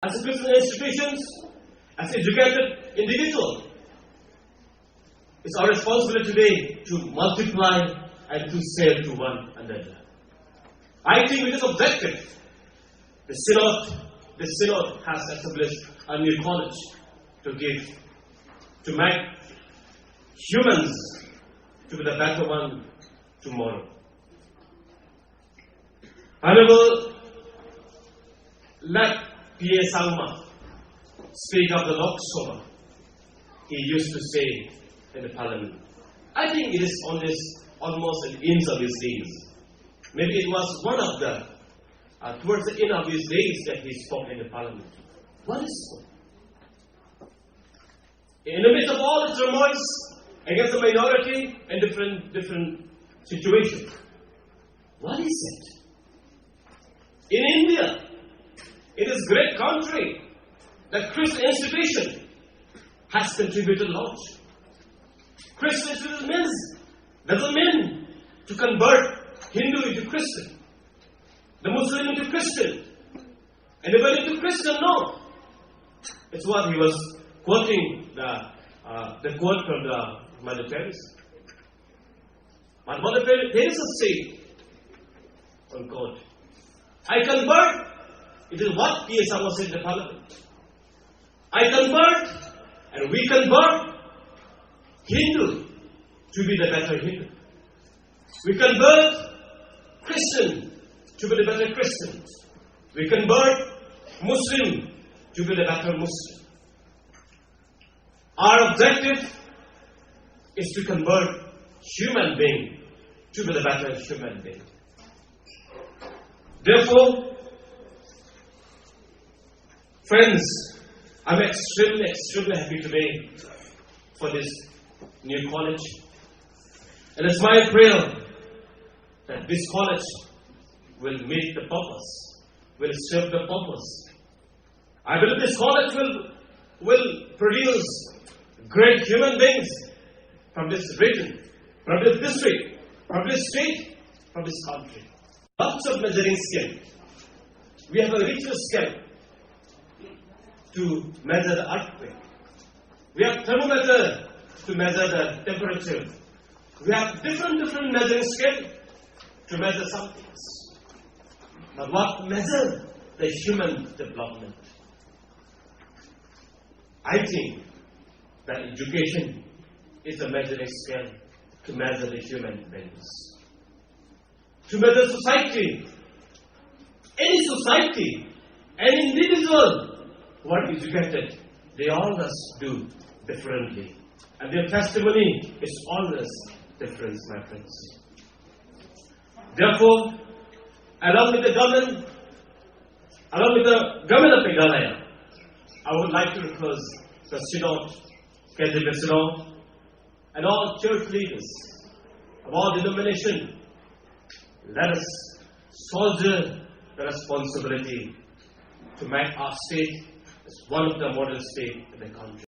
as a Christian institutions, as educated individual, it's our responsibility today to multiply and to save to one another. I think with this objective, the Synod has established a new college to make humans to be the better one tomorrow. Honorable, let Plie Sangma speak of the Nongstoin. He used to say in the parliament. I think it is almost an end of his days. Maybe it was one of the, towards the end of his days that he spoke in the parliament. What is it? In the midst of all the turmoils against the minority and different situations, what is it? In India, in this great country, the Christian institution has contributed a lot. Christian institution doesn't mean to convert Hindu into Christian, the Muslim into Christian, anybody into Christian. No. It's what he was quoting the quote from the Mother Teresa. But Mother Teresa said, unquote, I convert, it is what Plie Sangma said in the parliament. I convert, and we convert Hindu to be the better Hindu. We convert Christian to be the better Christians. We convert Muslim to be the better Muslim. Our objective is to convert human being to be the better human being. Therefore, friends, I'm extremely happy today for this new college. And it's my prayer that this college will meet the purpose, will serve the purpose. I believe this college will produce great human beings from this region, from this district, from this state, from this country. Lots of measuring scale. We have a richer scale to measure the earthquake. We have thermometer to measure the temperature. We have different measuring scale to measure some things. But what measure the human development? I think that education is a measuring scale to measure the human beings. To measure society, any society, any individual who are educated, they always do differently. And their testimony is always different, my friends. Therefore, along with the government of Meghalaya, I would like to request the Synod, Catholic Synod, and all church leaders of all denominations, let us shoulder the responsibility to make our state as one of the model states in the country.